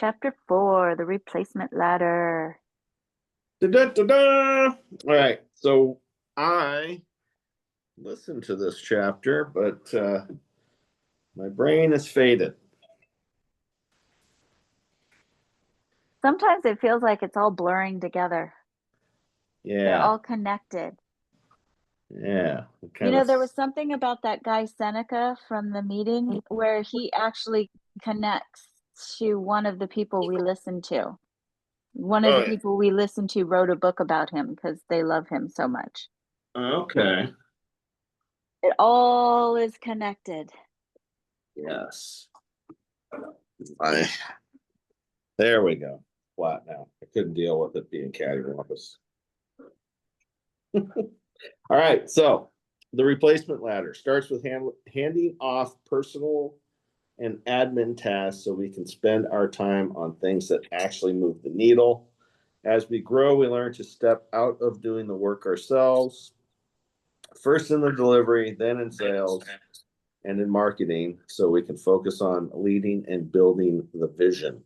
Chapter 4, the replacement ladder. Da-da-da-da! All right, so I listened to this chapter, but my brain is faded. Sometimes it feels like it's all blurring together. They're Yeah, all connected. yeah, You kind know, of. there was something about that guy Seneca from the meeting where he actually connects to one of the people we listen to. One of Oh the yeah. people we listened to wrote a book about him because they love him so much. Okay. It all is connected. Yes. I. There we go. Flat now. I couldn't deal with it being cattywampus. All right, so the replacement ladder starts with handing off personal and admin tasks so we can spend our time on things that actually move the needle. As we grow, we learn to step out of doing the work ourselves, first in the delivery, then in sales, and in marketing, so we can focus on leading and building the vision.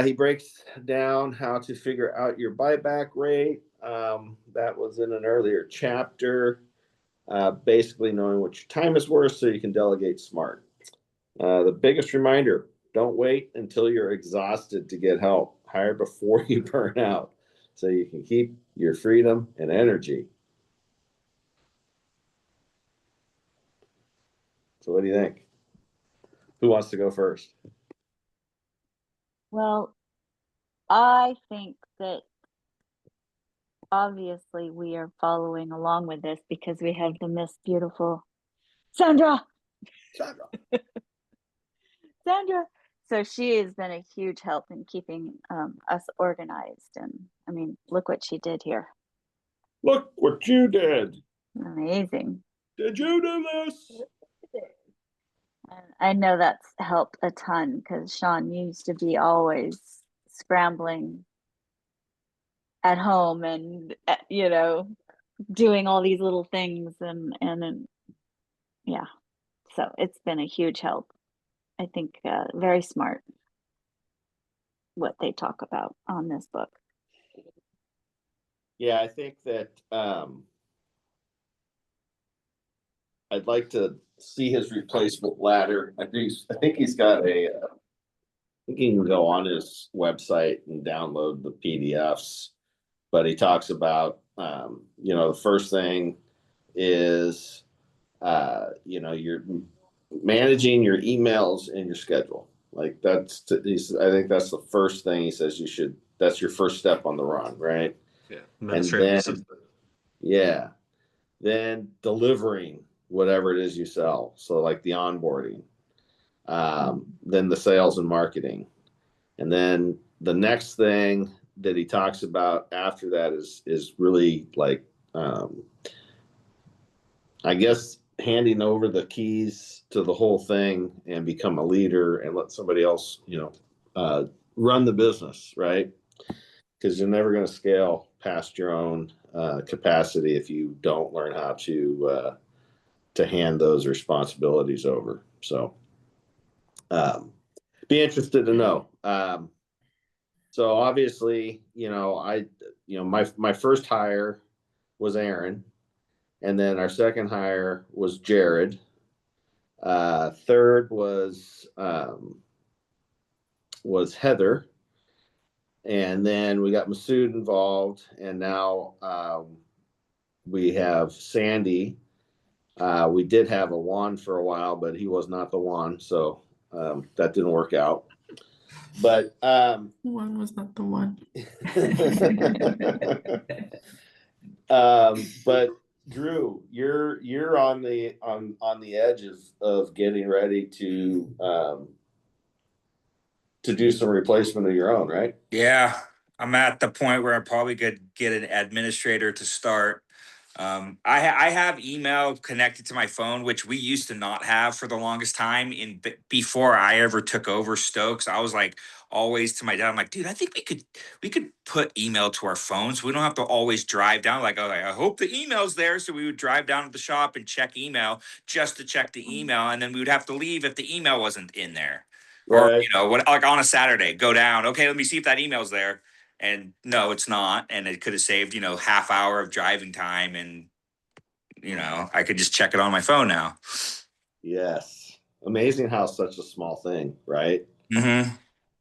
He breaks down how to figure out your buyback rate. That was in an earlier chapter. Basically, knowing what your time is worth so you can delegate smart. The biggest reminder: don't wait until you're exhausted to get help. Hire before you burn out so you can keep your freedom and energy. So, what do you think? Who wants to go first? Well, I think that obviously we are following along with this because we have the Miss Beautiful Sandra. Sandra. Sandra. So she has been a huge help in keeping us organized. And I mean, look what she did here. Look what you did. Amazing. Did you do this? And I know that's helped a ton because Sean used to be always scrambling at home and, doing all these little things. And yeah, so it's been a huge help. I think very smart what they talk about on this book. Yeah, I think that I'd like to see his replacement ladder. I think he's got a. I think he can go on his website and download the PDFs. But he talks about, the first thing is, you're managing your emails and your schedule. Like I think that's the first thing he says you should. That's your first step on the run, right? Yeah, And then, yeah, then delivering whatever it is you sell. So like the onboarding, then the sales and marketing, and then the next thing that he talks about after that is really like, I guess, handing over the keys to the whole thing and become a leader and let somebody else, run the business, right? Because you're never going to scale past your own capacity if you don't learn how to hand those responsibilities over. So, be interested to know. So obviously, my first hire was Aaron, and then our second hire was Jared. Third was Heather, and then we got Masood involved, and now we have Sandy. We did have a Juan for a while, but he was not the one, so that didn't work out. But one was not the one. But Drew, you're on the edge of getting ready to do some replacement of your own, right? Yeah, I'm at the point where I probably could get an administrator to start. I have email connected to my phone, which we used to not have for the longest time. Before I ever took over Stokes, I was like always to my dad. I'm like, dude, I think we could put email to our phones. We don't have to always drive down. I hope the email's there. So we would drive down to the shop and check email just to check the email, and then we would have to leave if the email wasn't in there. Or, Right. what, like on a Saturday, go down. Okay, let me see if that email's there. And no, it's not. And it could have saved, half hour of driving time. And, I could just check it on my phone now. Yes. Amazing how such a small thing, right? Mm-hmm.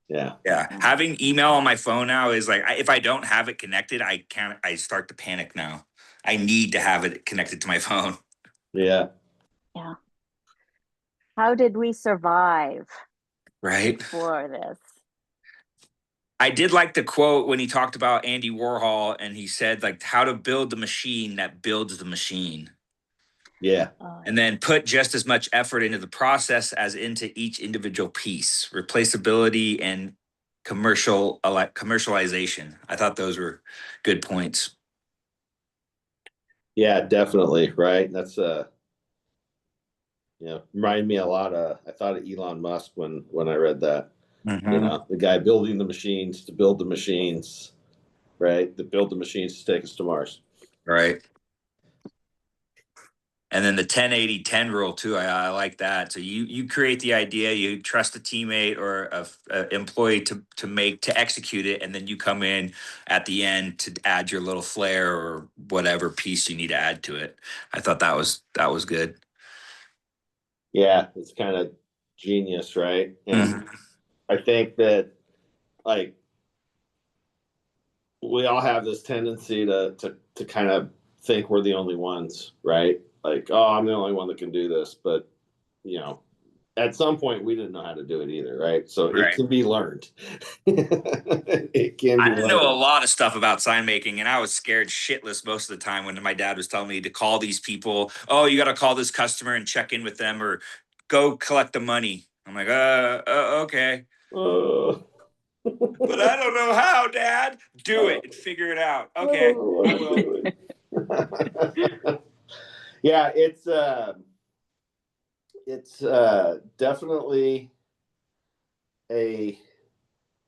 Yeah. Yeah. Having email on my phone now is like, if I don't have it connected, I start to panic now. I need to have it connected to my phone. Yeah. Yeah. How did we survive Right. before this? I did like the quote when he talked about Andy Warhol and he said, like, how to build the machine that builds the machine. Yeah. Oh, And then put just as much effort into the process as into each individual piece, replaceability and commercialization. I thought those were good points. Yeah, definitely. Right. That's remind me a lot I thought of Elon Musk when I read that. Mm-hmm. The guy building the machines to build the machines, right? To build the machines to take us to Mars. Right. And then the 10-80-10 rule too. I like that. So you create the idea, you trust a teammate or a employee to execute it, and then you come in at the end to add your little flair or whatever piece you need to add to it. I thought that was good. Yeah, it's kind of genius, right? And Mhm. I think that like we all have this tendency to kind of think we're the only ones, right? Like, oh, I'm the only one that can do this, but you know, at some point we didn't know how to do it either, right? So it Right. can be learned. It can be I know a learned. lot of stuff about sign making, and I was scared shitless most of the time when my dad was telling me to call these people. Oh, you got to call this customer and check in with them, or go collect the money. I'm like, okay. Uh, But I don't know how, Dad. Do it and figure it out. I don't Okay, know what I I'm will. doing. Yeah, it's definitely a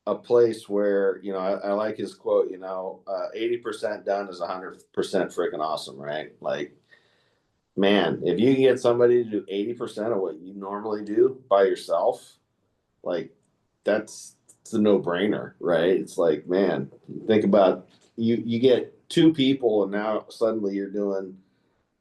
a place where I like his quote. 80% done is 100% freaking awesome, right? Like, man, if you can get somebody to do 80% of what you normally do by yourself, like that's it's a no-brainer, right? It's like, man, think about you get two people and now suddenly you're doing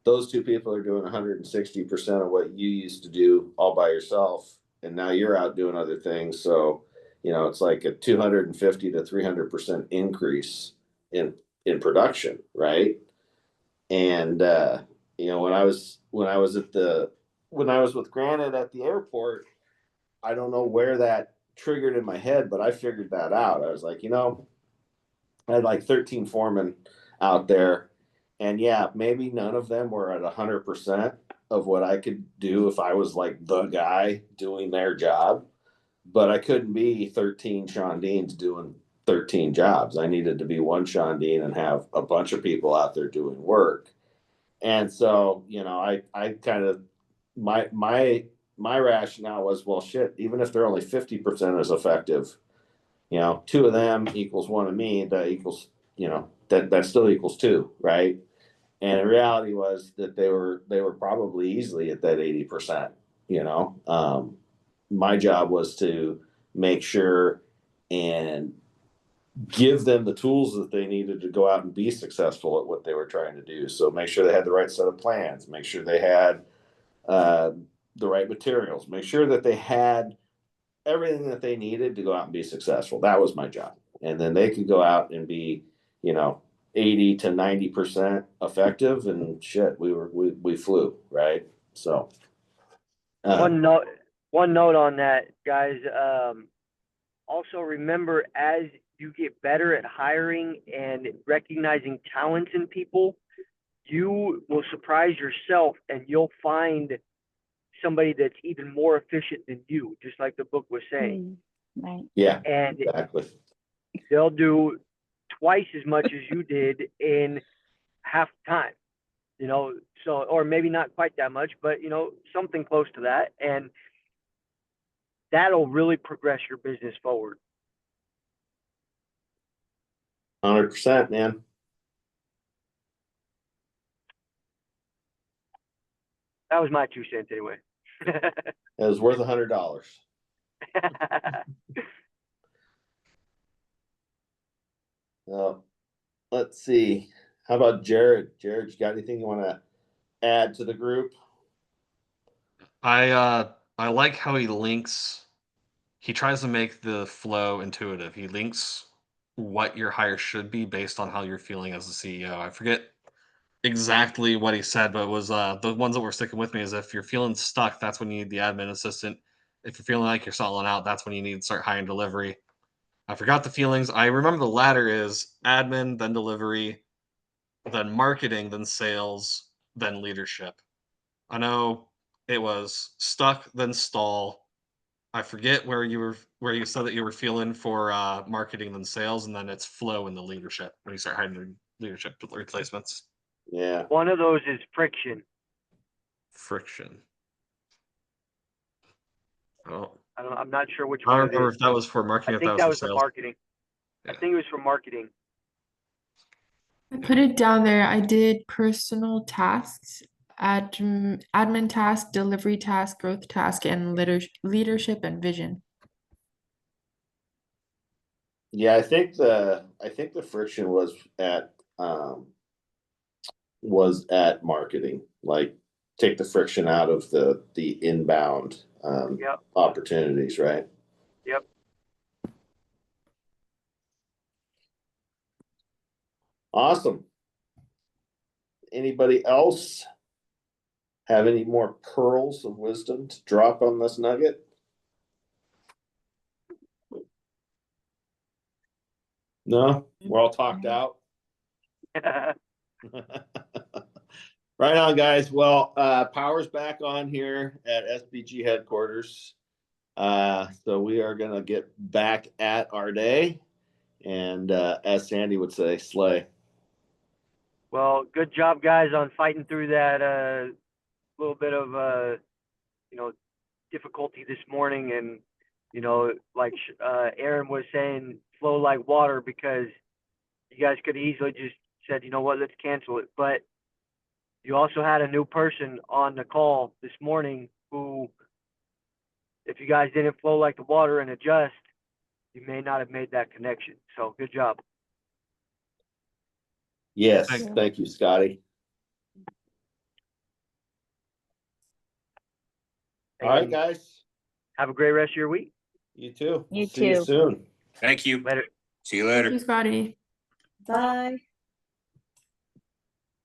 those two people are doing 160% of what you used to do all by yourself, and now you're out doing other things. So it's like a 250 to 300% increase in production, right? And when I was with Granite at the airport, I don't know where that triggered in my head, but I figured that out. I was like, I had like 13 foremen out there, and yeah, maybe none of them were at 100% of what I could do if I was like the guy doing their job. But I couldn't be 13 Sean Deans doing 13 jobs. I needed to be one Sean Dean and have a bunch of people out there doing work. And so, I kind of my rationale was, well, shit, even if they're only 50% as effective, two of them equals one of me, that equals, that still equals two, right? And the reality was that they were probably easily at that 80%. My job was to make sure and give them the tools that they needed to go out and be successful at what they were trying to do. So make sure they had the right set of plans, make sure they had uh, the right materials, make sure that they had everything that they needed to go out and be successful. That was my job. And then they could go out and be, 80 to 90% effective, and shit, we flew, right? So uh, One note, one note on that, guys. Also remember, as you get better at hiring and recognizing talents in people, you will surprise yourself and you'll find somebody that's even more efficient than you, just like the book was saying. Right. yeah, And exactly. they'll do twice as much as you did in half the time, so, or maybe not quite that much, but, something close to that. And that'll really progress your business forward. 100%, man. That was my 2 cents anyway. It was worth $100. Let's see. How about Jared? Jared, you got anything you want to add to the group? I like how he tries to make the flow intuitive. He links what your hire should be based on how you're feeling as a CEO. I forget exactly what he said, but it was the ones that were sticking with me is if you're feeling stuck, that's when you need the admin assistant. If you're feeling like you're stalling out, that's when you need to start hiring delivery. I forgot the feelings. I remember the ladder is admin, then delivery, then marketing, then sales, then leadership. I know it was stuck, then stall. I forget where you said that you were feeling for marketing, then sales, and then it's flow in the leadership when you start hiring leadership replacements. Yeah. One of those is friction. Friction. Oh, I'm not sure which I one don't it remember is. if that was for marketing, I if that think was that for was the sales. marketing. Yeah. I think it was for marketing. I put it down there. I did personal tasks, admin task, delivery task, growth task, and leadership and vision. Yeah, I think the friction was at marketing. Like take the friction out of the inbound Yep. opportunities, right? Yep. Awesome. Anybody else have any more pearls of wisdom to drop on this nugget? No, we're all talked out. Right on, guys. Well, power's back on here at SBG headquarters. So we are gonna get back at our day, and as Sandy would say, slay. Well, good job, guys, on fighting through that little bit of difficulty this morning, and like Aaron was saying, flow like water, because you guys could easily just said, you know what, let's cancel it. But you also had a new person on the call this morning who, if you guys didn't flow like the water and adjust, you may not have made that connection. So good job. Yes, Thank thank you, Scotty. All right, And guys. have a great rest of your week. You too. You See you too. soon. Thank you. Later. See you Thank later. you, Scotty. Bye.